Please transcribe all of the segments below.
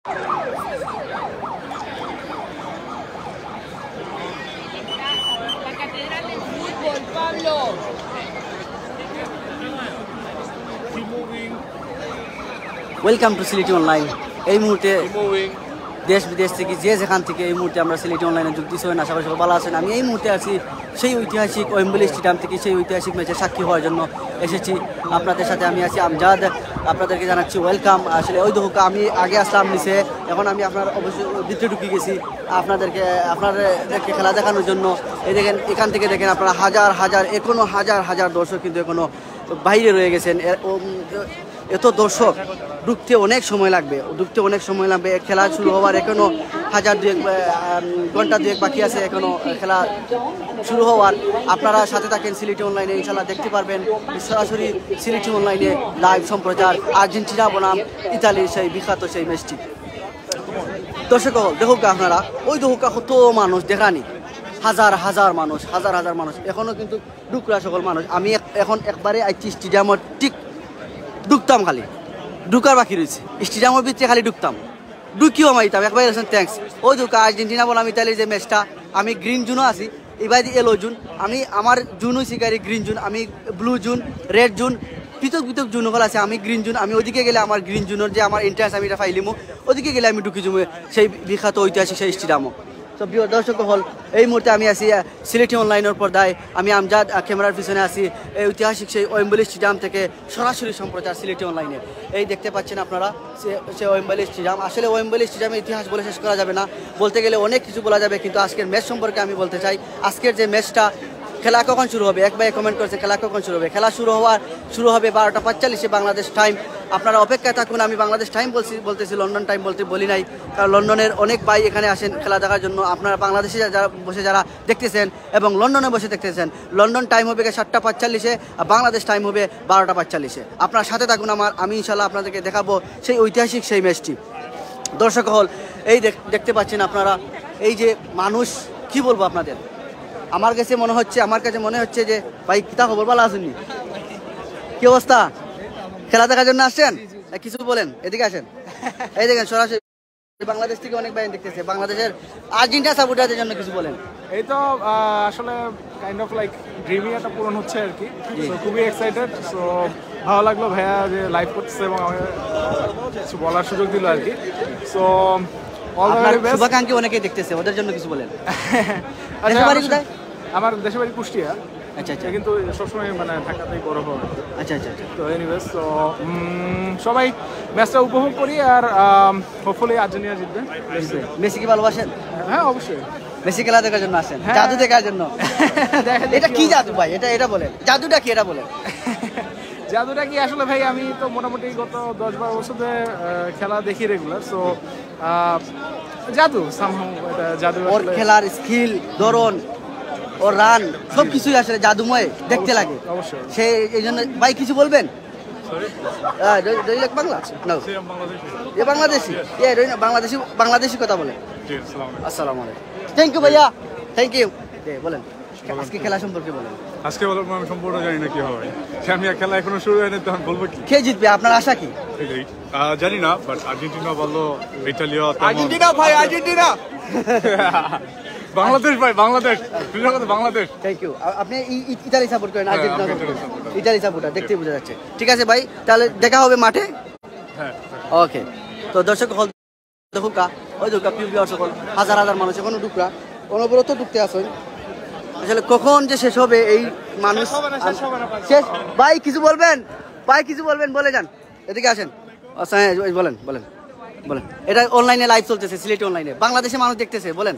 La catedral del fútbol, Pablo. Welcome to Sylheti online. এই মুহূর্তে দেশ বিদেশ থেকে যে যেখান থেকে এই মুহূর্তে আমরা সিলেটি অনলাইনে যুক্ত হয়েন, আশা করি সবাই ভালো আছেন। আমি এই মুহূর্তে আছি সেই ঐতিহাসিক ওয়েম্বলি স্টেডিয়াম থেকে, সেই ঐতিহাসিক ম্যাচের সাক্ষী হওয়ার জন্য এসেছি। আপনাদের সাথে আমি আছি আমজাদ, আপনাদেরকে জানাচ্ছি ওয়েলকাম। আসলে ওই দোকা আমি আগে আসলাম নিচে, এখন আমি আপনার অবশ্যই ভিতরে ঢুকে গেছি আপনাদেরকে খেলা দেখানোর জন্য। এই দেখেন, এখান থেকে দেখেন আপনারা হাজার হাজার, এখনও হাজার হাজার দর্শক কিন্তু এখনও বাইরে রয়ে গেছেন। এত দর্শক ঢুকতে অনেক সময় লাগবে, খেলা শুরু হওয়ার এখনো ঘন্টা দুয়েক বাকি আছে এখনো খেলা শুরু হওয়ার। আপনারা সাথে থাকেন সিলেটি অনলাইনে, ইনশাল্লাহ দেখতে পারবেন সরাসরি সিলেটি অনলাইনে লাইভ সম্প্রচার আর্জেন্টিনা বনাম ইতালির সেই বিখ্যাত সেই ম্যাচটি। দর্শক দেখুক আপনারা, ওই দেখুক কত মানুষ দেখানি, হাজার হাজার মানুষ এখনো কিন্তু ঢুকরা সকল মানুষ। আমি এখন একবারে আইছি স্টেডিয়ামের ঠিক ঢুকতাম, খালি ঢুকার বাকি রয়েছে স্টেডিয়ামের ভিতরে, খালি ঢুকিও মাইতাম একবার। থ্যাংকস। ওই ঢুকা আর্জেন্টিনা বনাম ইতালির যে ম্যাচটা, আমি গ্রিন জোনও আছি, এবার এলো জোন, আমি আমার জোন হয়েছি গাড়ি গ্রিন জোন, আমি ব্লু জোন, রেড জোন, পৃথক জোন হল আছে। আমি গ্রিন জোন, আমি ওদিকে গেলে আমার গ্রিন জোনের যে আমার এন্ট্রান্স আমি এটা ফাইলিমো, ওদিকে গেলে আমি ঢুকি জমে সেই বিখ্যাত ঐতিহাসিক সেই স্টেডিয়ামও। তো প্রিয় দর্শক হল, এই মুহূর্তে আমি আছি সিলেটি অনলাইনের পর্দায়, আমি আমজাদ ক্যামেরার পিছনে আছি এই ঐতিহাসিক সেই ওয়েম্বলি স্টেডিয়াম থেকে সরাসরি সম্প্রচার সিলেটি অনলাইনে। এই দেখতে পাচ্ছেন আপনারা সে ওয়েম্বলি স্টেডিয়াম। আসলে ওয়েম্বলি স্টেডিয়ামের ইতিহাস বলে শেষ করা যাবে না, বলতে গেলে অনেক কিছু বলা যাবে, কিন্তু আজকের ম্যাচ সম্পর্কে আমি বলতে চাই। আজকের যে ম্যাচটা, খেলা কখন শুরু হবে? এক ভাই কমেন্ট করেছে খেলা কখন শুরু হবে। খেলা শুরু হবে 12:45 বাংলাদেশ টাইম। আপনারা অপেক্ষায় থাকুন। আমি বাংলাদেশ টাইম বলতেছি, লন্ডন টাইম বলি নাই, কারণ লন্ডনের অনেক ভাই এখানে আসেন খেলা দেখার জন্য। আপনারা বাংলাদেশে যারা দেখতেছেন এবং লন্ডনে বসে দেখতেছেন, লন্ডন টাইম হবে 7:45, আর বাংলাদেশ টাইম হবে 12:45। আপনার সাথে থাকুন আমি ইনশাল্লাহ আপনাদেরকে দেখাবো সেই ঐতিহাসিক সেই ম্যাচটি। দর্শক হল, এই দেখতে পাচ্ছেন আপনারা, এই যে মানুষ, কি বলবো আপনাদের, আমার কাছে মনে হচ্ছে যে ভাই কিতা খবর, ভালো আসেননি? কি অবস্থা? খেলা দেখার জন্য আসছেন? কিছু বলেন, এদিকে আসেন। এই দেখেন সরাসরি বাংলাদেশ থেকে অনেক ভাই দেখতেছে, বাংলাদেশের আর্জেন্টিনা সাপোর্টারদের জন্য কিছু বলেন। এই তো আসলে কাইন্ড অফ লাইক ড্রিমই একটা পূরণ হচ্ছে আর কি। সো খুবই এক্সাইটেড। সো ভালো লাগলো ভাইয়া যে লাইভ করতেছে এবং আমাকে কিছু বলার সুযোগ দিল আর কি। So all the very best. শুভাকাঙ্ক্ষী অনেকেই দেখতেছে, ওদের জন্য কিছু বলেন। আমার দেশের বাড়ি কুষ্টিয়া। আচ্ছা, কিন্তু সবসময় মানে ঢাকাতেই বড় হয়। আচ্ছা। তো এনিওয়েজ, তো সবাই ম্যাচটা উপভোগ করি, আর হোপফুলি আর্জেন্টিনা জিতবে। মেসি কি ভালোবাসেন? হ্যাঁ, অবশ্যই। মেসি খেলা দেখার জন্য আসেন, জাদু দেখার জন্য? এটা কি জাদু ভাই? এটা বলেন, জাদুটা কি? এটা বলেন। জাদুটা কি আসলে ভাই, আমি তো মোটামুটি গত 10-12 বছর ধরে খেলা দেখি রেগুলার। সো জাদু জাদু, ওর খেলার স্কিল, ধরন, ওর রান, সবকিছুই আসলে জাদুময় দেখতে লাগে। অবশ্যই। সেই এই জন্য ভাই কিছু বলবেন? বাংলা বাংলাদেশি বাংলাদেশি কথা বলেন। আসসালামু আলাইকুম। থ্যাংক ইউ ভাইয়া, থ্যাংক ইউ। বলেন আজকে খেলা সম্পর্কে বলেন। আজকে বলবো আমি সম্পূর্ণ জানি না কি হবে, আমি খেলা এখনো শুরু হয়নি, তখন বলবো কি কে জিতবে, আপনার আশা কি? জানি না, বাট আর্জেন্টিনা বললো, ইটালিও, আর্জেন্টিনা ভাই, আর্জেন্টিনা। বাংলাদেশ ভাই, বাংলাদেশ। Thank you. আপনি ইতালি সাপোর্ট করেন? আর্জেন্টিনা ইতালি সাপোর্টার, দেখতেই বোঝা যাচ্ছে। ঠিক আছে ভাই, তাহলে দেখা হবে মাঠে। হ্যাঁ, ওকে। তো দর্শক হল দেখুকা, ওই দেখুকা পিউ সকল হাজার হাজার মানুষ এখনো ঢুকরা অনবরত ঢুকতে আসেন। আসলে কখন যে শেষ হবে এই মানুষ শেষ। ভাই কিছু বলবেন? বলে যান, এদিকে আসেন। আচ্ছা বলেন। এটা অনলাইনে লাইভ চলতেছে, সিলেটি অনলাইনে, বাংলাদেশে মানুষ দেখতেছে, বলেন।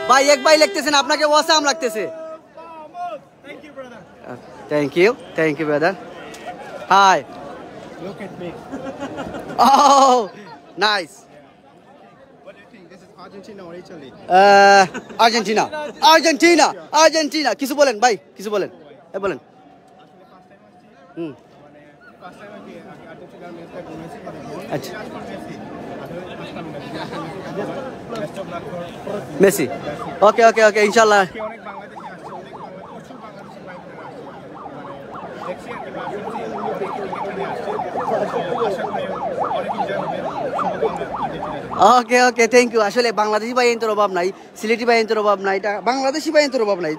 ভাই এক ভাই লিখতেছেন, আপনাকে ওয়াসাম লাগতেছে। Thank you brother. Hi. Look at me. Oh, nice. What do you think? This is Argentina or Italy? Argentina. কিছু বলেন ভাই, কিছু বলেন। বলেন। First time Argentina match আচ্ছা। Best of luck for Messi okay okay okay ইনশাল্লাহ অনেক বাংলাদেশি আসছে, অনেক প্রচুর বাংলাদেশি বাইকরা আসছে। দেখছি আর কি এখানে আসছে। আশা করি অনেক এনজয় হবে। শুভকামনা। ওকে ওকে থ্যাংক ইউ। আসলে বাংলাদেশি বাইন্তের অভাব নাই, সিলেটি বাইন্তের অভাব নাই, এটা বাংলাদেশি বাইন্তের অভাব নাই।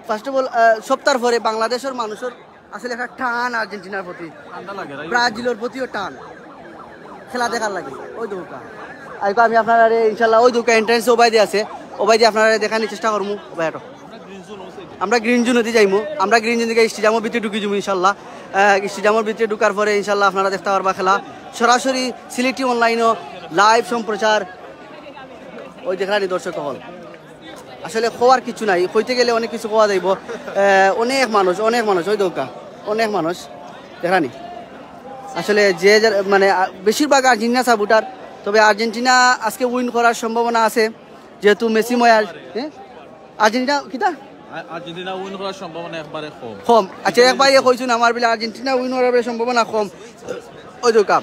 ফার্স্ট অফ অল সপ্তাহের পরে বাংলাদেশের মানুষের আসলে একটা টান আর্জেন্টিনার প্রতি, ব্রাজিলের প্রতিও টান, খেলা দেখার লাগে। ওই দৌকা আইকো আমি আপনারা ইনশাল্লাহ ওই দৌকা এন্ট্রান্স ওবাইদি আছে, ওবাইদি আপনারা দেখানোর চেষ্টা করবো। ওবাইটো আমরা গ্রিন জোনতে যাইমু, আমরা গ্রিন জোন থেকে স্টেডিয়ামের ভিতরে ঢুকি যাবো ইনশাল্লাহ। স্টেডিয়ামের ভিতরে ঢুকার পরে ইনশাল্লাহ আপনারা দেখতে পারবা খেলা সরাসরি সিলেটি অনলাইনও লাইভ সম্প্রচার। ওই দেখানি দর্শক হল আসলে খোয়ার কিছু নাই, হইতে গেলে অনেক কিছু খোয়া যাইব। অনেক মানুষ ওই দৌকা অনেক মানুষ দেখানি। আসলে যে মানে বেশিরভাগ আর্জেন্টিনা সাপোর্টার, তবে আর্জেন্টিনা আজকে উইন করার সম্ভাবনা আছে যেহেতু মেসি ময়ার। আর্জেন্টিনা কিতা আর্জেন্টিনা উইন করার সম্ভাবনা একবারে কম। কম আচ্ছা একবার কইছুন আমার বলে আর্জেন্টিনা উইন করার সম্ভাবনা কম। ওই দৌকা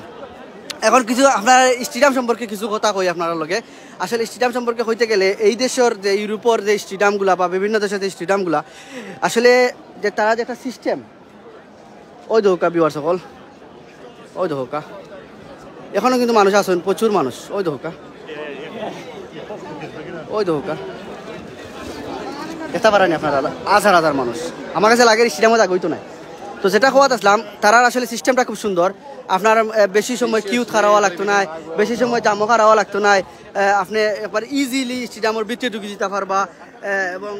এখন কিছু আপনার স্টেডিয়াম সম্পর্কে কিছু কথা কই আপনার লগে। আসলে স্টেডিয়াম সম্পর্কে হইতে গেলে এই দেশের যে ইউরোপের যে স্টেডিয়ামগুলা বা বিভিন্ন দেশের যে স্টেডিয়ামগুলা আসলে যে তারা যে একটা সিস্টেম। ওই দৌকা বিওয়ার সকল ওই দৌকা এখনো কিন্তু মানুষ আছেন, প্রচুর মানুষ। ওই দৌকা ওই দৌকা দেখতে পারেন আপনারা হাজার হাজার মানুষ। আমার কাছে লাগে স্টেডিয়ামে যাক হইতো না। তো যেটা খোয়াত আসলাম তারা আসলে সিস্টেমটা খুব সুন্দর। আপনার বেশি সময় কিউ খারাওয়া লাগতো না, বেশি সময় জামো খারাওয়া লাগতো না। আপনি একবার ইজিলি স্টেডিয়ামের ভিতরে ঢুকে যেতে পারবা এবং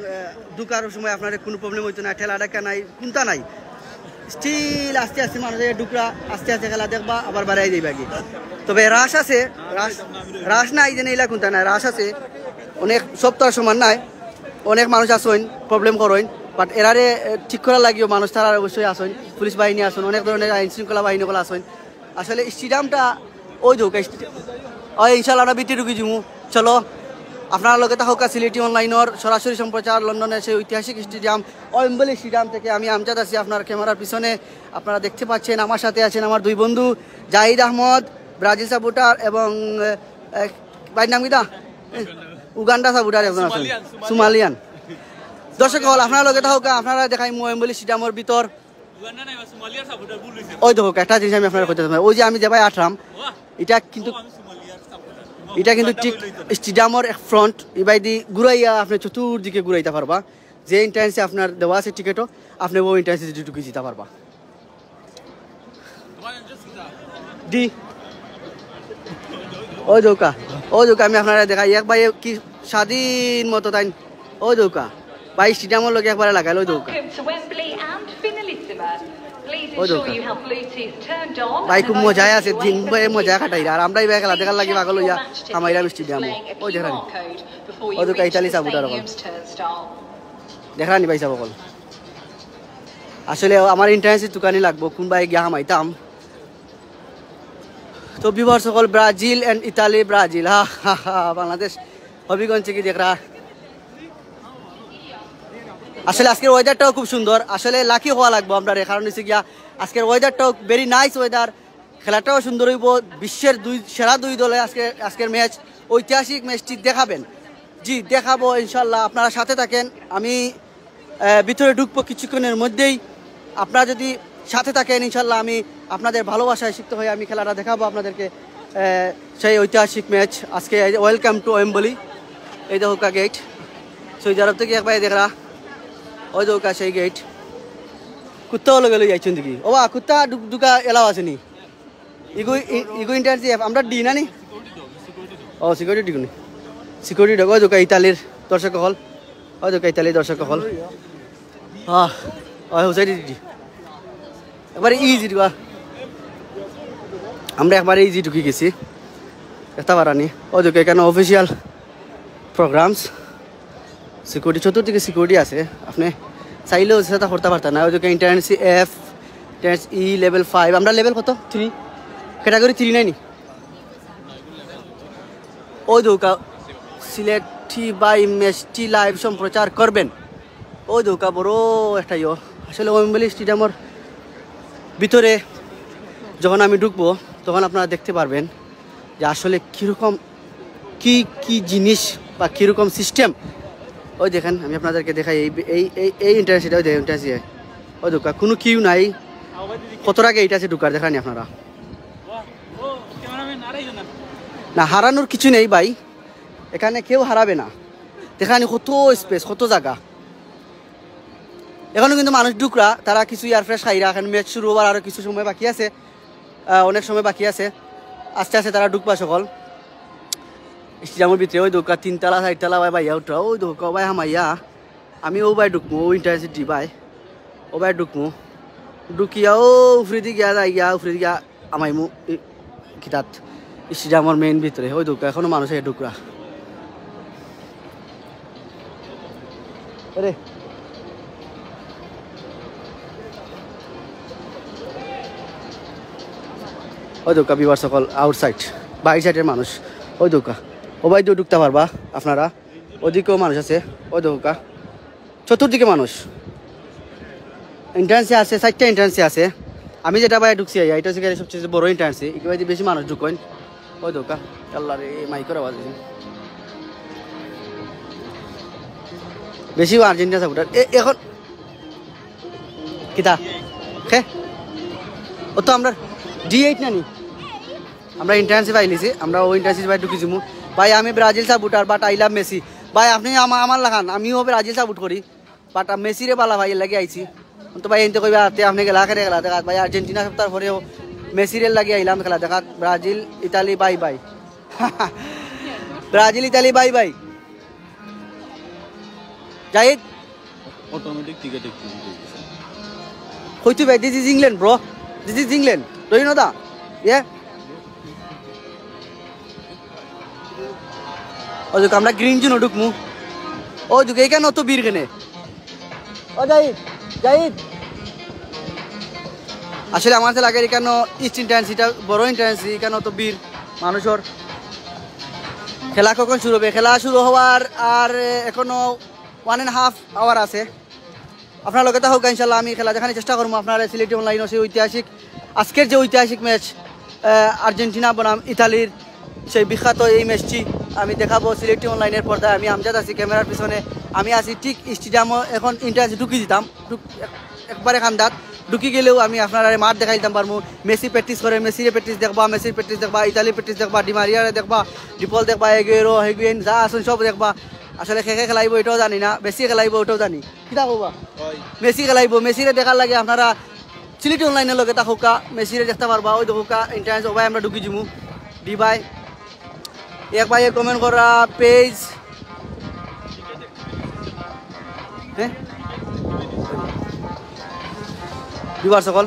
ঢুকার সময় আপনার কোনো প্রবলেম হইতো না, ঠেলা ডাকা নাই, কোনটা নাই। স্টিল আস্তে আস্তে মানুষের ঢুকরা আস্তে আস্তে খেলা দেখবা আবার বাড়াই দিবা কি। তবে রাশ আছে, রাশ নাই যে এইলা কোনটা নাই, রাশ আছে অনেক সপ্তাহ সমান নাই। অনেক মানুষ আসেন প্রবলেম করেন, বাট এরারে ঠিক করা লাগিও মানুষ তারা অবশ্যই আসেন, পুলিশ বাহিনী আসেন, অনেক ধরনের আইন শৃঙ্খলা বাহিনীগুলো আসেন। আসলে স্টেডিয়ামটা ওই দৌকা ওই ইনশাল্লাহ আমরা বিটি ঢুকি যাবো। চলো আপনার লগে থাকা সিলেটি অনলাইনের সরাসরি সম্প্রচার লন্ডনের সেই ঐতিহাসিক স্টেডিয়াম ওয়েম্বলি স্টেডিয়াম থেকে আমি আমজাদ আছি আপনার ক্যামেরার পিছনে। আপনারা দেখতে পাচ্ছেন আমার সাথে আছেন আমার দুই বন্ধু জাহিদ আহমদ ব্রাজিল সাপোর্টার এবং ভাইয়ের নাম কিটা উগান্ডা সাপোর্টার একজন আছেন সোমালিয়ান। দর্শক হল আপনার লগে থাকা আপনারা দেখাই ওয়েম্বলি স্টেডিয়ামের ভিতর। ওই দেখো একটা জিনিস আমি আপনার করতে ওই যে আমি যে ভাই আটরাম এটা কিন্তু ঠিক স্টেডিয়ামের ফ্রন্ট এবার দি ঘুরাইয়া আপনি চতুর্দিকে ঘুরাইতে পারবা। যে এন্ট্রান্সে আপনার দেওয়া আছে টিকিটও আপনি ওই এন্ট্রান্সে ঢুকে যেতে পারবা। ডি ওই দৌকা আমি আপনারা দেখাই এক ভাই কি স্বাধীন মতো তাই। ওই দৌকা ভাই স্টেডিয়ামের লোক একবারে লাগাইল। ওই দৌকা ভাই খুব মজায় আছে, দিন মজা কাটাই। আর আমরাই ভাই খেলা দেখার লাগে পাগল হইয়া আমাইরাম স্টেডিয়ামে। ওই দেখানি ওই দৌকা ইতালি সাপোর্টার দেখানি ভাই সকল। আসলে আমার ইন্টারনেটের দোকানে লাগবো কোন ভাই গিয়া হামাইতাম। তো বিভার সকল ব্রাজিল এন্ড ইতালি, ব্রাজিল হা বাংলাদেশ হবিগঞ্জ কি দেখরা। আসলে আজকের ওয়েদারটাও খুব সুন্দর, আসলে লাকি হওয়া লাগবো আমরা, কারণ হচ্ছে গিয়া আজকের ওয়েদারটাও ভেরি নাইস ওয়েদার, খেলাটাও সুন্দর হইব। বিশ্বের সেরা দুই দলে আজকের ম্যাচ, ঐতিহাসিক ম্যাচটি দেখাবেন। জি দেখাবো ইনশাল্লাহ, আপনারা সাথে থাকেন। আমি ভিতরে ঢুকবো কিছুক্ষণের মধ্যেই, আপনারা যদি সাথে থাকেন ইনশাল্লাহ আমি আপনাদের ভালোবাসায় শিখতে হয়ে আমি খেলাটা দেখাবো আপনাদেরকে। সেই ঐতিহাসিক ম্যাচ আজকে। Welcome to Wembley. এই দেখো গেট সৌদি আরব থেকে একবার দেখরা। ওই দৌকা সেই গেট। কুত্তাও লগে লই যাইছেন দেখি। ও বা কুত্তা ঢুকা এলাও আসেনি। ইগো ইন্টারজিএফ আমরা ডি না নি। ও সিকিউরিটি ডিগুনি সিকিউরিটি ডগ। ওই দৌকা ইতালির দর্শক হল। ওই দৌকা ইতালির দর্শক হল। ওই হুসাইডি ডি একবারে ইজি ঢুকা। আমরা একবারে ইজি ঢুকে গেছি দেখতে পারানি। ওই দৌকা এখানে অফিসিয়াল প্রোগ্রামস, সিকিউরিটি চতুর্দিকে সিকিউরিটি আছে, আপনি চাইলেও সেটা করতে পারতেন না। ওই যে ইন্টারনেসি এফ ই লেভেল 5, আমরা লেভেল কত 3 ক্যাটাগরি 3 নাইনি। ওই দৌকা সিলেটি বাই ম্যাচটি লাইভ সম্প্রচার করবেন। ওই দৌকা বড় একটা আসলে ওয়েম্বলি স্টেডিয়ামের ভিতরে যখন আমি ঢুকবো তখন আপনারা দেখতে পারবেন যে যে আসলে কীরকম কি কি জিনিস বা কীরকম সিস্টেম। ওই দেখেন আমি আপনাদেরকে দেখাই এই এই এই এই ইন্টারেস্ট ওই দেখেন ইন্টারেস্ট ওই ঢুকা কোনো কিউ নাই, কত আগে এইটা আছে ঢুকার দেখানি আপনারা। না হারানোর কিছু নেই ভাই, এখানে কেউ হারাবে না, দেখানি কত স্পেস কত জায়গা। এখনো কিন্তু মানুষ ঢুকরা তারা কিছু এয়ার ফ্রেশ খাইরা, এখন ম্যাচ শুরু হওয়ার আরও কিছু সময় বাকি আছে, অনেক সময় বাকি আছে, আস্তে আস্তে তারা ঢুকবা সকল স্টেডিয়ামের ভিতরে। ওই দোকা 3 তলা 4 তলা ভাই ভাইয়া উঠা ওই দোকা ভাই হামাইয়া আমি ও ভাই ঢুকমু ও ইন্টারসিটি ভাই ও ভাই ঢুকমু ঢুকিয়া ও উফরে দি গিয়া যাই গিয়া উফরে দি গিয়া আমাইমু কিতাত স্টেডিয়ামের মেইন ভিতরে। ওই দোকা এখনো মানুষ ঢুকরা আরে ওই দোকা বিবার সকল আউটসাইড বাইর সাইডের মানুষ। ওই দোকা ও ভাই দিয়ে ঢুকতে পারবা আপনারা, ওদিকেও মানুষ আছে। ওই দোকা চতুর্দিকে মানুষ, এন্ট্রান্সে আছে 4টা এন্ট্রান্সে আছে। আমি যেটা ভাই ঢুকছি এটা হচ্ছে সবচেয়ে বড় এন্ট্রান্সে, একেবারে বেশি মানুষ ঢুকেন। ওই দোকা আল্লাহ রে মাইকের আওয়াজ বেশি আর্জেন্টিনা সাপোর্টার এখন কিতা খে ও তো আমরা D8 নানি আমরা ইন্টার্নশিপ পাইলিছি, আমরা ওই ইন্টার্নশিপ ভাই ঢুকিছি ভাই। আমি Brazil supporter but I love Messi ভাই। আপনি আমার লাগান আমিও ব্রাজিল সাপোর্ট করি বাট মেসিরে বালা ভাই লাগে আইছি তো ভাই এনতে কইবা আপনি গেলা খেলে খেলা দেখা ভাই আর্জেন্টিনা সপ্তাহ পরেও মেসিরে লাগে আইলাম খেলা দেখা। Brazil Italy bye bye Brazil Italy bye bye Zahid automatic ticket কইতু ভাই this is England bro, this is England do you know the yeah. ও দেখো আমরা গ্রিন জোন ঢুকমু। ও দেখো এখানে অত বীর কেনে ও জাহিদ জাহিদ আসলে আমার লাগে এখানে ইস্ট ইন্টার্নসিটা বড় ইন্টার্নসি, এখানে অত বীর মানুষের। খেলা কখন শুরু হবে? খেলা শুরু হওয়ার আর এখনো 1.5 আওয়ার আছে। আপনার লগে হোক ইনশাল্লাহ আমি খেলা দেখানোর চেষ্টা করবো আপনারা। সিলেটি অনলাইনে সেই ঐতিহাসিক আজকের যে ঐতিহাসিক ম্যাচ আর্জেন্টিনা বনাম ইতালির সেই বিখ্যাত এই ম্যাচটি আমি দেখাবো সিলেটি অনলাইনের পর্দায়। আমি আমজাদ আছি ক্যামেরার পিছনে, আমি আছি ঠিক স্টেডিয়ামও এখন ইন্টারভিউ ঢুকি দিতাম একবারে খান্দাত ঢুকি গেলেও আমি আপনারা মাঠ দেখাই দিতাম পারবো। মেসি প্র্যাকটিস করে, মেসিরে প্র্যাকটিস দেখবা, মেসির প্র্যাকটিস দেখবা, ইতালির প্র্যাকটিস দেখবা, ডিমারিয়ারে দেখবা, ডিপল দেখবা, এগুয়েরো হেগুয়েন যা আসুন সব দেখবা। আসলে খেখে খেলাইব এটাও জানি না, বেশি খেলাইব ওটাও জানি কিতা কবা মেসি খেলাইব। মেসিরে দেখার লাগে আপনারা সিলেটি অনলাইনের লগে তা হোকা মেসিরে দেখতে পারবা। ওই হোকা ইন্টারনেট ওবাই আমরা ঢুকি যাবো ডি ভাই এক ভাই কমেন্ট করা পেজ হ্যাঁ দুবার সকল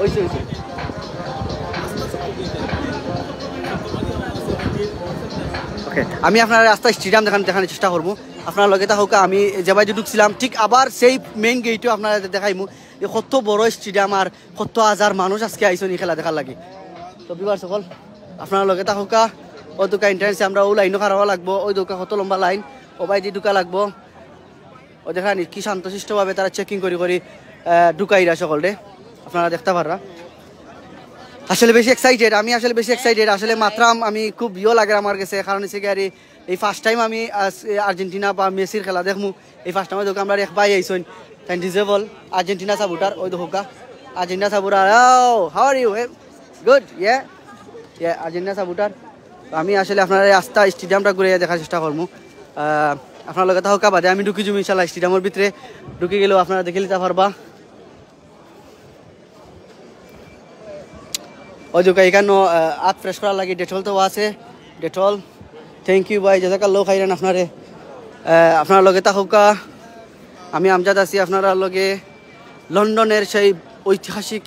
ওইছে ওইছে ওকে। আমি আপনার রাস্তা স্টেডিয়াম দেখানোর চেষ্টা করবো আপনার লগে তা হোক। আমি যে বাইরে ঢুকছিলাম ঠিক আবার সেই মেইন গেটও আপনারা দেখাইমু যে কত বড় স্টেডিয়াম আর কত হাজার মানুষ আজকে আইসনি খেলা দেখার লাগে। তো বিবার সকল আপনার লগে তা হোক ও দোকা ইন্টারেন্সে আমরা ও লাইনও খারাপ লাগবো। ওই দোকা কত লম্বা লাইন ও বাইরে ঢুকা লাগবো। ও দেখানি কি শান্তশিষ্টভাবে তারা চেকিং করি করি ঢুকাইরা সকলে আপনারা দেখতে পাররা। আসলে বেশি এক্সাইটেড আমি, আসলে বেশি এক্সাইটেড আসলে মাত্রাম আমি খুব ইয়ে লাগে আমার কাছে। কারণ হচ্ছে কি এই ফার্স্ট টাইম আমি আর্জেন্টিনা বা মেসির খেলা দেখমু। এই ফার্স্ট টাইমে দেখো আমরা এক ভাই আইসন তাই ডিজেবল আর্জেন্টিনা সাপোর্টার। ওই দেখো Argentina supporter how are you good yeah yeah Argentina supporter. আমি আসলে আপনার রাস্তা স্টেডিয়ামটা ঘুরে দেখার চেষ্টা করবো। আপনার লগে তা হোক বাদে আমি ঢুকি যাবো ইনশাল্লাহ স্টেডিয়ামের ভিতরে। ঢুকে গেলেও আপনারা দেখে নিতে পারবা। ওই দোকা এখানে হাত ফ্রেশ করার লাগে ডেটল তো আছে ডেটল। থ্যাংক ইউ ভাই যেটাকার লোক খাইলেন আপনারে। আপনার লগে তা হোক আমি আমজাদ আছি আপনারা লগে লন্ডনের সেই ঐতিহাসিক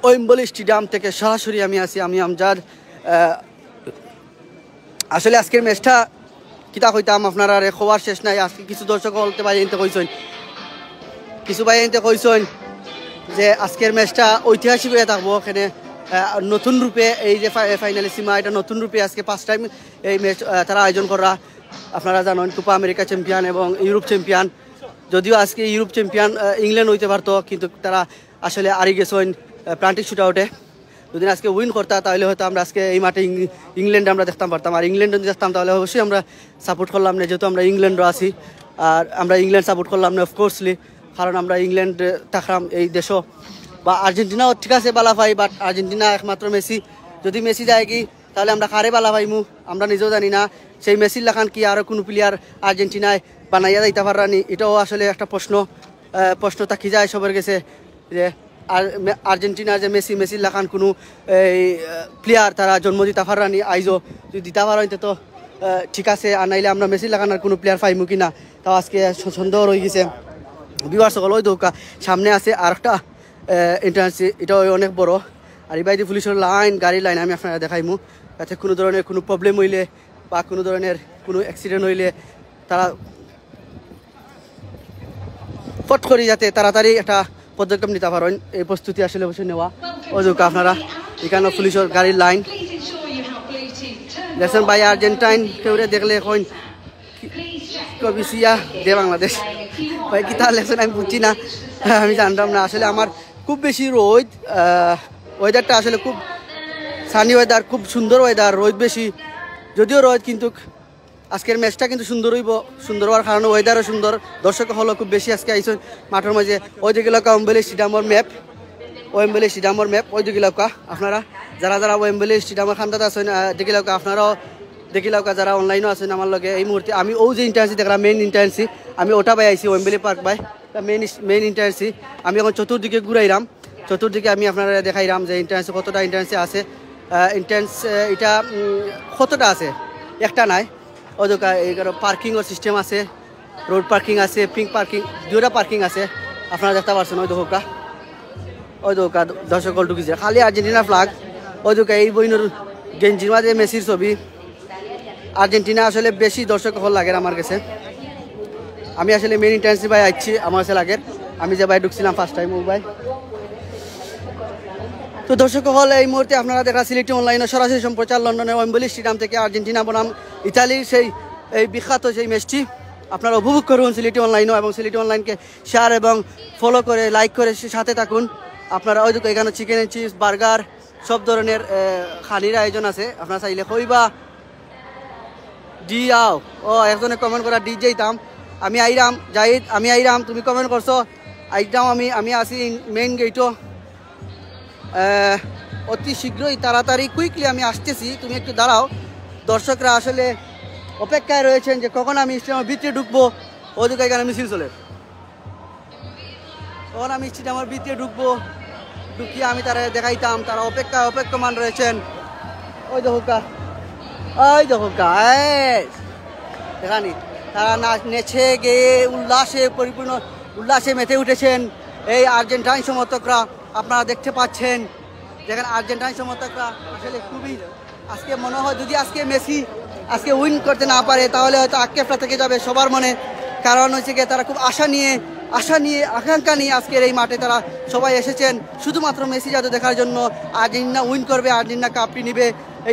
ওয়েম্বলি স্টেডিয়াম থেকে সরাসরি আমি আছি। আমি আমজাদ। আসলে আজকের ম্যাচটা কিতা কইতাম আপনারা খবর শেষ নাই। আজকে কিছু দর্শক বলতে ভাই এনতে কইছেন, কিছু ভাই এনতে কইছেন যে আজকের ম্যাচটা ঐতিহাসিক হয়ে থাকবো। এখানে নতুন রূপে এই যে ফাইনালিসিমা এটা নতুন রূপে আজকে ফার্স্ট টাইম এই ম্যাচ তারা আয়োজন করা। আপনারা জানেন কোপা আমেরিকা চ্যাম্পিয়ন এবং ইউরোপ চ্যাম্পিয়ন। যদিও আজকে ইউরোপ চ্যাম্পিয়ন ইংল্যান্ড হইতে পারতো কিন্তু তারা আসলে আরি গেছেন প্লান্টিক শুট আউটে। যদি আজকে উইন করতাম তাহলে হয়তো আমরা আজকে এই মাঠে ইংল্যান্ডে আমরা দেখতাম পারতাম। আর ইংল্যান্ডে যদি দেখতাম তাহলে অবশ্যই আমরা সাপোর্ট করলাম না, যেহেতু আমরা ইংল্যান্ডও আছি। আর আমরা ইংল্যান্ড সাপোর্ট করলাম না অফকোর্সলি, কারণ আমরা ইংল্যান্ড থাকলাম এই দেশও। বা আর্জেন্টিনাও ঠিক আছে বালা পাই, বাট আর্জেন্টিনা একমাত্র মেসি। যদি মেসি যায় কি তাহলে আমরা কারে বালা পাইমু আমরা নিজেও জানি না। সেই মেসির লাখান কি আরও কোনো প্লেয়ার আর্জেন্টিনায় বানাইয়া যাইতে পারানি, এটাও আসলে একটা প্রশ্ন থাকি যায় সবার কাছে যে আর্জেন্টিনার যে মেসির লাখান কোনো এই প্লেয়ার তারা জন্ম দিতে পারানি আইজও। যদি দিতে পারেন তো ঠিক আছে, আর নাইলে আমরা মেসির লাখান আর কোনো প্লেয়ার পাইমু কিনা তাও আজকে সন্দেহ রয়ে গেছে। বিবার সকল ওই দৌকা সামনে আছে আর একটা এন্ট্রান্স, এটাও অনেক বড়। আর এই বাইরে পুলিশের লাইন, গাড়ির লাইন আমি আপনারা দেখাইমু, যাতে কোনো ধরনের কোনো প্রবলেম হইলে বা কোনো ধরনের কোনো অ্যাক্সিডেন্ট হইলে তারা ফট করে যাতে তাড়াতাড়ি একটা পদক্ষেপ নিতে পারেন, এই প্রস্তুতি আসলে অবশ্যই নেওয়া। ওই দৌকা আপনারা এখানে পুলিশের গাড়ির লাইন দেখছেন ভাই। আর্জেন্টাইন কেউ দেখলে এখন কবিসিয়া দে বাংলাদেশ ভাই কি তাহলে লেখছেন আমি বুঝছি না, আমি জানতাম না। আসলে আমার খুব বেশি রোদ, ওয়েদারটা আসলে খুব সানি ওয়েদার, খুব সুন্দর ওয়েদার, রোদ বেশি যদিও রোদ, কিন্তু আজকের ম্যাচটা কিন্তু সুন্দর হইব। সুন্দর হওয়ার কারণে ওয়েদারও সুন্দর, দর্শক হলো খুব বেশি আজকে আইসন মাঠের মাঝে। ওই দিকে লোকা ওয়েম্বলি স্টেডিয়ামের ম্যাপ, ওয়েম্বলি স্টেডিয়ামের ম্যাপ ওই দিকে লোকা আপনারা যারা ওয়েম্বলি স্টেডিয়ামের খান্দাতে আছেন দেখি লোকা আপনারাও দেখি লোকা যারা অনলাইনও আছেন আমার লগে। এই মুহূর্তে আমি ও যে ইন্টারেন্সি দেখলাম মেইন ইন্টারেন্সি, আমি ওটা বাই আইসি Wembley Park by main entrance. আমি এখন চতুর্দিকে ঘুরাইলাম, চতুর্দিকে আমি আপনারা দেখাইলাম যে ইন্টারেন্সি কতটা ইন্টারেন্সি আছে। ইন্টারেন্স এটা কতটা আছে একটা নাই। ওই দোকা এই পার্কিংয়ের সিস্টেম আছে, রোড পার্কিং আছে, পিঙ্ক পার্কিং, দুটা পার্কিং আছে আপনারা দেখতে পাচ্ছেন। ওই দোকা দর্শক ঢুকিছে খালি আর্জেন্টিনা ফ্লাগ। ওই দোকা এই বইনের গেঞ্জির মাঝে মেসির ছবি। আর্জেন্টিনা আসলে বেশি দর্শক হল লাগে আমার কাছে। আমি আসলে মেইন ইন্টারেন্সি ভাই আসছি আমার কাছে লাগে, আমি যে ভাই ঢুকছিলাম ফার্স্ট টাইম ও ভাই। তো দর্শক হল এই মুহূর্তে আপনারা দেখা সিলেটি অনলাইনে সরাসরি সম্প্রচার লন্ডনের ওয়েম্বলি স্টেডিয়াম থেকে আর্জেন্টিনা বনাম ইতালির সেই এই বিখ্যাত সেই ম্যাচটি আপনারা উপভোগ করুন সিলেটি অনলাইনও, এবং সিলেটি অনলাইনকে শেয়ার এবং ফলো করে লাইক করে সাথে থাকুন আপনারা। ওই দুটো এখানে চিকেন এন্ড চিপস, বার্গার, সব ধরনের খানির আয়োজন আছে। আপনারা চাইলে কইবা ডি আও ও একজনে কমেন্ট করা ডি যাইতাম আমি আইরাম জাহিদ, আমি আইরাম তুমি কমেন্ট করছো আইরাম। আমি আসি মেইন গেটও অতি শীঘ্রই তাড়াতাড়ি কুইকলি আমি আসতেছি, তুমি একটু দাঁড়াও। দর্শকরা আসলে অপেক্ষায় রয়েছেন যে কখন আমি স্টেডিয়ামের ভিতরে ঢুকবো। ওদিকে এখানে মিছিল চলে, তখন আমি স্টেডিয়ামের ভিতরে ঢুকিয়ে আমি তারা দেখাইতাম। তারা অপেক্ষমান রয়েছেন। ওই দেখো দেখানি তারা নেচে গিয়ে পরিপূর্ণ উল্লাসে মেতে উঠেছেন এই আর্জেন্টাইন সমর্থকরা। আপনারা দেখতে পাচ্ছেন দেখেন আর্জেন্টাইন সমর্থকরা আসলে খুবই আজকে মনে হয় যদি আজকে মেসি আজকে উইন করতে না পারে তাহলে হয়তো আক্ষেপটা থেকে যাবে সবার মনে। কারণ হচ্ছে গিয়ে তারা খুব আশা নিয়ে আকাঙ্ক্ষা নিয়ে আজকের এই মাঠে তারা সবাই এসেছেন শুধুমাত্র মেসি জাদু দেখার জন্য। আর্জেন্টিনা উইন করবে, আর্জেন্টিনা কাপটি নিবে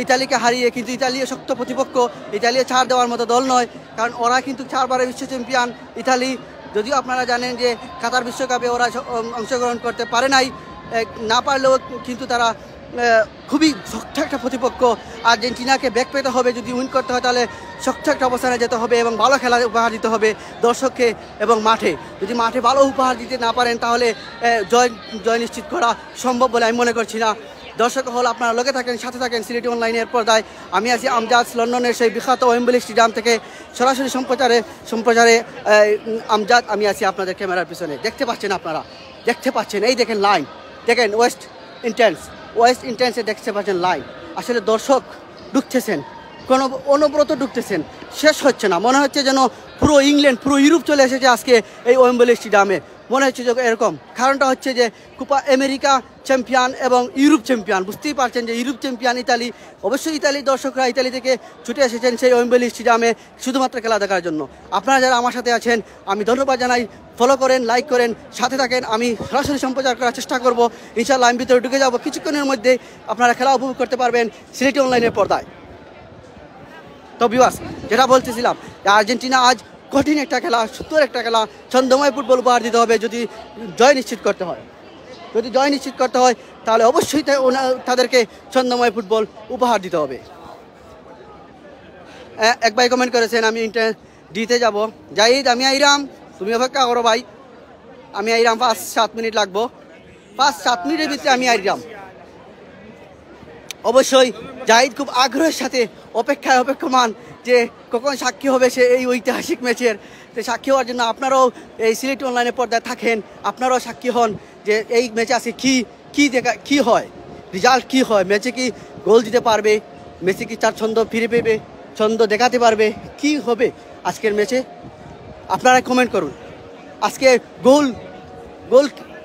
ইতালিকে হারিয়ে। কিন্তু ইতালিও শক্ত প্রতিপক্ষ, ইতালিও ছাড় দেওয়ার মতো দল নয়, কারণ ওরা কিন্তু 4 বারের বিশ্ব চ্যাম্পিয়ন ইতালি। যদিও আপনারা জানেন যে কাতার বিশ্বকাপে ওরা অংশগ্রহণ করতে পারে নাই, না পারলেও কিন্তু তারা খুবই শক্ত একটা প্রতিপক্ষ। আর্জেন্টিনাকে ব্যাক পেতে হবে, যদি উইন করতে হয় তাহলে শক্ত একটা অবস্থানে যেতে হবে এবং ভালো খেলা উপহার দিতে হবে দর্শককে এবং মাঠে। যদি মাঠে ভালো উপহার দিতে না পারেন তাহলে জয় নিশ্চিত করা সম্ভব বলে আমি মনে করছি না। দর্শক হল আপনারা লগে থাকেন, সাথে থাকেন সিলেটি অনলাইনের পর্দায়। আমি আছি আমজাদ লন্ডনের সেই বিখ্যাত ওয়েম্বলি স্টেডিয়াম থেকে সরাসরি সম্প্রচারে আমজাদ আমি আছি আপনাদের ক্যামেরার পিছনে। দেখতে পাচ্ছেন এই দেখেন লাইন, দেখেন ওয়েস্ট ইন্টেন্সে দেখতে পাচ্ছেন লাইন। আসলে দর্শক ঢুকতেছেন, কোনো অনবরত ঢুকতেছেন, শেষ হচ্ছে না। মনে হচ্ছে যেন পুরো ইংল্যান্ড পুরো ইউরোপ চলে এসেছে আজকে এই ওয়েম্বলি স্টেডিয়ামে, মনে হচ্ছে যে এরকম। কারণটা হচ্ছে যে কোপা আমেরিকা চ্যাম্পিয়ন এবং ইউরোপ চ্যাম্পিয়ন, বুঝতেই পারছেন যে ইউরোপ চ্যাম্পিয়ন ইতালি। অবশ্যই ইতালির দর্শকরা ইতালি থেকে ছুটে এসেছেন সেই ওয়েম্বলি স্টেডিয়ামে শুধুমাত্র খেলা দেখার জন্য। আপনারা যারা আমার সাথে আছেন আমি ধন্যবাদ জানাই। ফলো করেন, লাইক করেন, সাথে থাকেন। আমি সরাসরি সম্প্রচার করার চেষ্টা করব। ইনশাআল্লাহ আমি ভিতরে ঢুকে যাব, কিছুক্ষণের মধ্যে আপনারা খেলা উপভোগ করতে পারবেন সিলেটি অনলাইনের পর্দায়। তো ভিউয়ার্স, যেটা বলতেছিলাম যে আর্জেন্টিনা আজ কঠিন একটা খেলা, সুন্দর একটা খেলা, ছন্দময় ফুটবল উপহার দিতে হবে যদি জয় নিশ্চিত করতে হয়। যদি জয় নিশ্চিত করতে হয় তাহলে অবশ্যই তাদেরকে ছন্দময় ফুটবল উপহার দিতে হবে। এক ভাই কমেন্ট করেছেন আমি দিতে যাব। জাহিদ আমি আইরাম, তুমি অপেক্ষা করো ভাই, আমি আইরাম 5-7 মিনিট লাগবো, 5-7 মিনিটের ভিতরে আমি আইরাম। অবশ্যই জাহিদ খুব আগ্রহের সাথে অপেক্ষমান যে কখন সাক্ষী হবে সে এই ঐতিহাসিক ম্যাচের। তো সাক্ষী হওয়ার জন্য আপনারাও এই সিলেটি অনলাইনে পর্দায় থাকেন, আপনারাও সাক্ষী হন যে এই ম্যাচে আছে কি হয়, রেজাল্ট কি হয়, ম্যাচে কি গোল দিতে পারবে, মেসি কি তার ছন্দ ফিরে পেবে, ছন্দ দেখাতে পারবে, কি হবে আজকের ম্যাচে আপনারা কমেন্ট করুন। আজকে গোল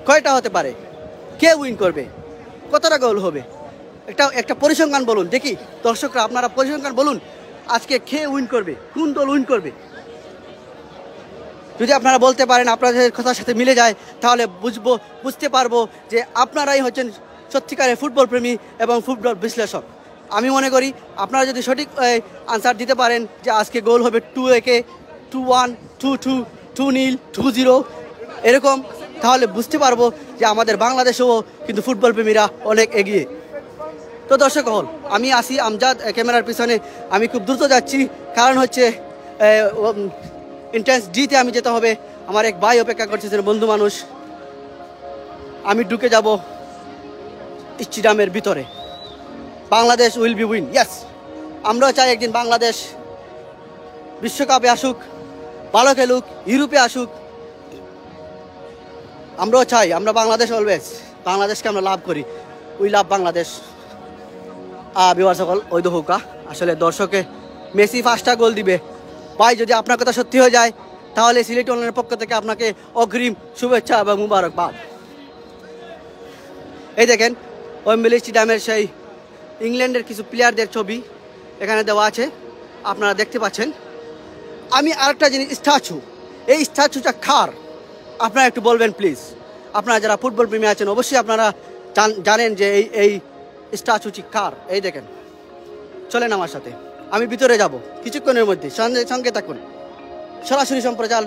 কয়টা হতে পারে, কে উইন করবে, কতটা গোল হবে, একটা পরিসংখ্যান বলুন দেখি। দর্শকরা আপনারা পরিসংখ্যান বলুন, আজকে কে উইন করবে, কোন দল উইন করবে। যদি আপনারা বলতে পারেন, আপনাদের কথার সাথে মিলে যায়, তাহলে বুঝতে পারবো যে আপনারাই হচ্ছেন সত্যিকারের ফুটবল প্রেমী এবং ফুটবল বিশ্লেষক। আমি মনে করি আপনারা যদি সঠিক আনসার দিতে পারেন যে আজকে গোল হবে 2-1, 2-1, 2-2, 2-0, 2-0 এরকম, তাহলে বুঝতে পারবো যে আমাদের বাংলাদেশেও কিন্তু ফুটবল প্রেমীরা অনেক এগিয়ে। তো দর্শক হল, আমি আসি আমজাদ ক্যামেরার পিছনে, আমি খুব দ্রুত যাচ্ছি, কারণ হচ্ছে এন্ট্রান্স ডিতে আমি যেতে হবে। আমার এক ভাই অপেক্ষা করতেছেন, বন্ধু মানুষ। আমি ঢুকে যাব স্টেডিয়ামের ভিতরে। Bangladesh will be win, yes. আমরাও চাই একদিন বাংলাদেশ বিশ্বকাপে আসুক, ভালো খেলুক, ইউরোপে আসুক। আমরাও চাই, আমরা বাংলাদেশ অলওয়েজ, বাংলাদেশকে আমরা লাভ করি, উই লাভ বাংলাদেশ। বিবার সকল ওই দৌকা আসলে দর্শকে মেসি 5টা গোল দিবে ভাই। যদি আপনার কথা সত্যি হয়ে যায় তাহলে সিলেটি অনলাইনের পক্ষ থেকে আপনাকে অগ্রিম শুভেচ্ছা এবং মুবারকবাদ। এই দেখেন ওয়েম্বলি স্টেডিয়ামের সেই ইংল্যান্ডের কিছু প্লেয়ারদের ছবি এখানে দেওয়া আছে, আপনারা দেখতে পাচ্ছেন। আমি আরেকটা জিনিস, এই স্ট্যাচুটা কার আপনারা একটু বলবেন প্লিজ। আপনারা যারা ফুটবল প্রেমী আছেন অবশ্যই আপনারা জানেন যে এই স্ট্যাচুটি কার। এই দেখেন, চলেন আমার সাথে, আমি ভিতরে যাব কিছুক্ষণের মধ্যে, সঙ্গে থাকুন। সরাসরি সম্প্রচার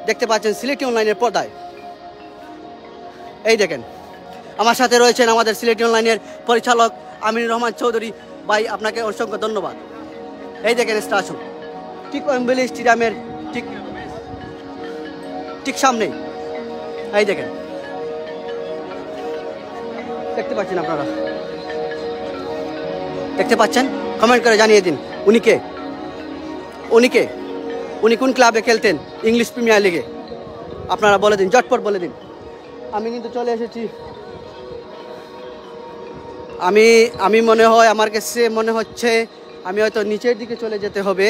দেখতে পাচ্ছেন সিলেটি অনলাইনের পর্দায়। এই দেখেন আমার সাথে রয়েছেন আমাদের সিলেটি অনলাইনের পরিচালক আমিনুর রহমান চৌধুরী ভাই, আপনাকে অসংখ্য ধন্যবাদ। এই দেখেন স্ট্যাচু ঠিক ওয়েম্বলি স্টেডিয়ামের ঠিক সামনে। এই দেখেন, দেখতে পাচ্ছেন, আপনারা দেখতে পাচ্ছেন, কমেন্ট করে জানিয়ে দিন উনি কোন ক্লাবে খেলতেন ইংলিশ প্রিমিয়ার লিগে, আপনারা বলে দিন, ঝটপট বলে দিন। আমি কিন্তু চলে এসেছি, আমি মনে হয়, আমার কাছে মনে হচ্ছে আমি হয়তো নিচের দিকে চলে যেতে হবে।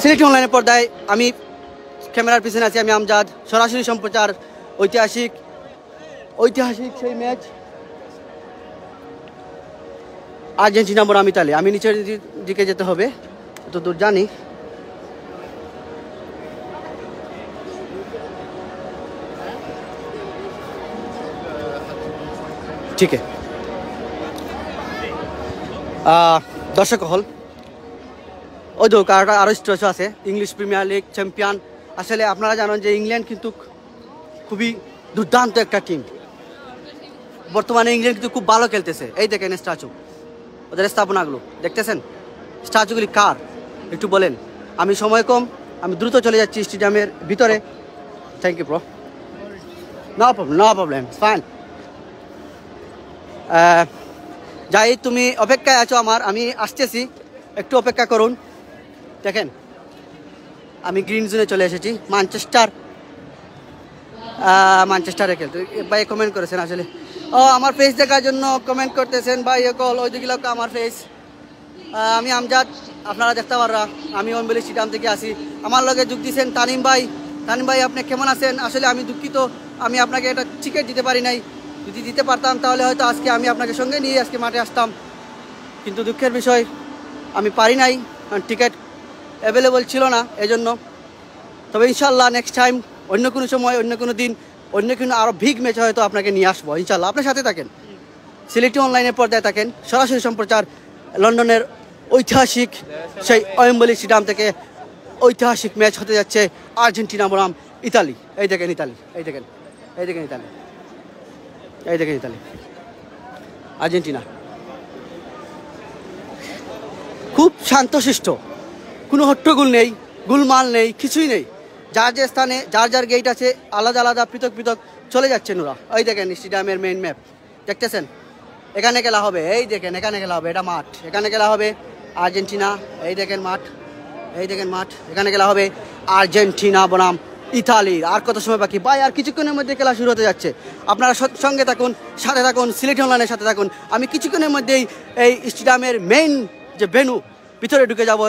সিলেটি অনলাইনের পর্দায় আমি ক্যামেরার পিছনে আছি, আমি আমজাদ। সরাসরি সম্প্রচার ঐতিহাসিক সেই ম্যাচ আর্জেন্টিনা বনাম ইতালি। আমি নিচের দিকে যেতে হবে, এত দূর জানি। ঠিক আছে দর্শক হল, ওই তো আরও স্ট্রেচ আছে, ইংলিশ প্রিমিয়ার লিগ চ্যাম্পিয়ন। আসলে আপনারা জানেন যে ইংল্যান্ড কিন্তু খুবই দুর্দান্ত একটা টিম। বর্তমানে ইংল্যান্ড কিন্তু খুব ভালো খেলতেছে। এই দেখেন স্ট্যাচু, ওদের স্থাপনাগুলো দেখতেছেন, স্ট্যাচুগুলি কার একটু বলেন। আমি সময় কম, আমি দ্রুত চলে যাচ্ছি স্টেডিয়ামের ভিতরে। Thank you bro, no problem, fine. Zahid তুমি অপেক্ষায় আছো আমার, আমি আসতেছি, একটু অপেক্ষা করুন। দেখেন আমি গ্রিন জোনে চলে এসেছি, ম্যানচেস্টারে খেলতে। ভাই কমেন্ট করেছেন আসলে, আমার ফেস দেখার জন্য কমেন্ট করতেছেন ভাই, কল ওই দিকে আমার ফেস। আমি আমজাদ, আপনারা দেখতে পাররা, আমি ওয়েম্বলি স্টেডিয়াম থেকে আসি। আমার লগে যোগ দিয়েছেন তানিম ভাই। আপনি কেমন আছেন? আসলে আমি দুঃখিত, আমি আপনাকে একটা টিকিট দিতে পারি নাই। যদি দিতে পারতাম তাহলে হয়তো আজকে আমি আপনাকে সঙ্গে নিয়ে আজকে মাঠে আসতাম, কিন্তু দুঃখের বিষয় আমি পারি নাই, টিকিট অ্যাভেলেবল ছিল না এজন্য। তবে ইনশাল্লাহ নেক্সট টাইম, অন্য কোনো সময়, অন্য কোনো দিন, অন্য কোনো আরও বিগ ম্যাচ হয়তো আপনাকে নিয়ে আসবো ইনশাল্লাহ। আপনার সাথে থাকেন। সিলেটি অনলাইনের পর্দায় থাকেন। সরাসরি সম্প্রচার লন্ডনের ঐতিহাসিক সেই ওয়েম্বলি স্টেডিয়াম থেকে ঐতিহাসিক ম্যাচ হতে যাচ্ছে আর্জেন্টিনা বনাম ইতালি। এই দেখেন ইতালি, এই দেখেন, এই দেখেন ইতালি, এই দেখেন ইতালি, আর্জেন্টিনা। খুব শান্তশিষ্ট, কোনো হট্টগোল নেই, গুলমাল নেই, কিছুই নেই। যার যে স্থানে যার যার গেট আছে আলাদা আলাদা পৃথক পৃথক চলে যাচ্ছেন ওরা। ওই দেখেন স্টেডিয়ামের মেইন ম্যাপ দেখতেছেন, এখানে খেলা হবে। এই দেখেন এখানে খেলা হবে, এটা মাঠ, এখানে খেলা হবে আর্জেন্টিনা। এই দেখেন মাঠ, এই দেখেন মাঠ, এখানে খেলা হবে আর্জেন্টিনা বনাম ইতালির। আর কত সময় বাকি ভাই? আর কিছুক্ষণের মধ্যে খেলা শুরু হতে যাচ্ছে। আপনারা সঙ্গে থাকুন, সাথে থাকুন, সিলেটি অনলাইনের সাথে থাকুন। আমি কিছুক্ষণের মধ্যেই এই স্টেডিয়ামের মেইন যে ভেন্যু ভিতরে ঢুকে যাব।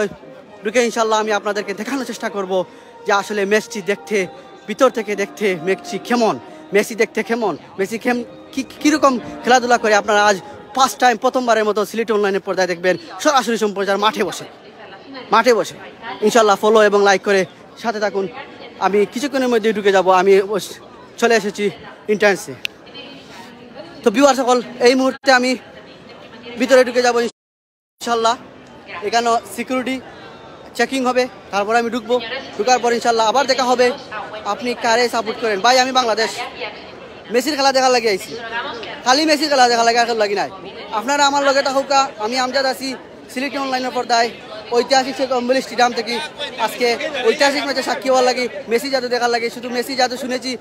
ঢুকে ইনশাল্লাহ আমি আপনাদেরকে দেখানোর চেষ্টা করব যে আসলে ম্যাচটি দেখতে, ভিতর থেকে দেখতে ম্যাচটি কেমন, মেসি দেখতে কেমন, মেসি কীরকম খেলাধুলা করে। আপনারা আজ ফার্স্ট টাইম, প্রথমবারের মতো সিলেটি অনলাইনের পর্দায় দেখবেন সরাসরি সম্প্রচার মাঠে বসে, মাঠে বসে। ইনশাল্লাহ ফলো এবং লাইক করে সাথে থাকুন। আমি কিছুক্ষণের মধ্যে ঢুকে যাব। আমি চলে এসেছি ইন্টারনেটে। তো ভিউয়ার সকল, এই মুহূর্তে আমি ভিতরে ঢুকে যাব ইনশাল্লাহ। এখানে সিকিউরিটি চেকিং হবে, তারপর আমি ঢুকবো। ঢুকার পর ইনশাল্লাহ আবার দেখা হবে। আপনি কারে সাপোর্ট করেন? ভাই আমি বাংলাদেশ, মেসির খেলা দেখার লাগে আইছি, খালি মেসির খেলা দেখা লাগে, আর লাগি নাই। আপনারা আমার লগে থাকুকা। আমি আমজাদ আছি সিলেটি অনলাইনের পর্দায় ঐতিহাসিক সেই ওয়েম্বলি স্টেডিয়াম থেকে। আজকে ঐতিহাসিক ম্যাচে সাক্ষী হওয়ার লাগে, মেসি জাদু দেখার লাগে। শুধু মেসি জাদু শুনেছি,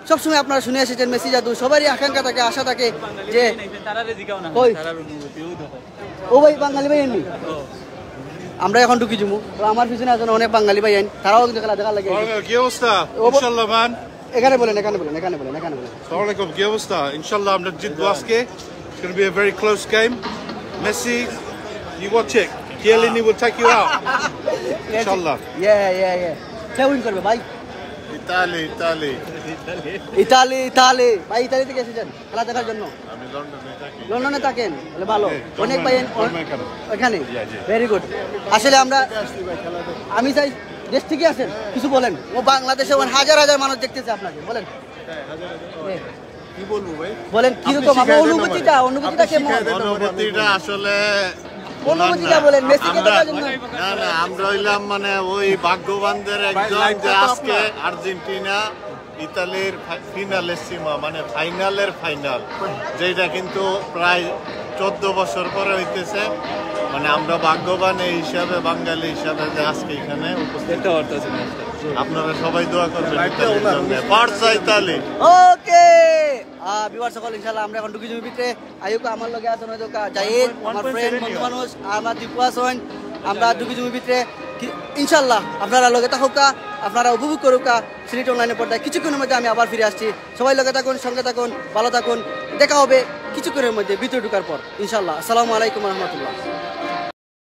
সবসময় আপনারা শুনে এসেছেন মেসি জাদু। সবারই আকাঙ্ক্ষা থাকে, আশা থাকে যে ও ভাই বাঙালি ভাই এমনি। আমরা এখন ঢুকি জুমু, আমার পিছনে আছেন অনেক বাঙালি ভাই আইন, তারাও কিন্তু খেলা দেখার লাগে। কি অবস্থা? ইনশাআল্লাহ মান এখানে বলেন, এখানে বলেন, এখানে বলেন, এখানে বলেন। আসসালামু আলাইকুম, কি অবস্থা? ইনশাআল্লাহ আমরা জিতবো আজকে। It's going to be a very close game. Messi, you watch it. Chiellini will take you out. Inshallah. Yeah. K win করবে ভাই? Italy. ইতালি, ইতালি ভাই। ইতালি থেকে এসেছেন খেলা দেখার জন্য? আমি লন্ডনে থাকি। লন্ডনে থাকেন? তাহলে ভালো, অনেক ভাই ওখানে। জি। Very good. আসলে আমি চাই দেশ থেকে আসেন, কিছু বলেন। ও বাংলাদেশে হাজার হাজার মানুষ দেখতেছে আপনাকে, বলেন কি বলবো ভাই? বলেন কিরকম আপনার অনুভূতিটা কেমন? অনুভূতিটা আসলে অনুভূতিটা বলেন মেসি কে দেখার জন্য। না আমরা হইলাম মানে ওই ভাগ্যবানদের একজন যে আজকে আর্জেন্টিনা ইতালির ফিনালেসিমা মানে ফাইনালের ফাইনাল, যেটা কিন্তু প্রায় 14 বছর পরে হইতেছে। মানে আমরা ভাগ্যবান এই হিসাবে, বাঙালি হিসাবে যে আজকে এখানে উপস্থিত হতে পারতেছি। আপনারা সবাই দোয়া করবেন ইতালির জন্য। ফার্সা ইতালি। ওকে ভিউয়ার সকল, ইনশাআল্লাহ আমরা এখন ঢুকি জমি ভিতরে। আইউকা আমার লগে আছেন, হয়তো জাহিদ আমার ফ্রেন্ড, বন্ধু মানুষ, আমার দীপু আছেন। আমরা ঢুকি জমি ভিতরে ইনশাআল্লাহ। আপনারা লগে থাকুকা, আপনারা উপভোগ করুকা সিলেটি অনলাইনের পর্দায়। কিছুক্ষণের মধ্যে আমি আবার ফিরে আসছি। সবাই লগে থাকুন, সঙ্গে থাকুন, ভালো থাকুন। দেখা হবে কিছুক্ষণের মধ্যে ভিতরে ঢুকার পর ইনশাআল্লাহ। আসসালামু আলাইকুম রহমতুল্লাহ।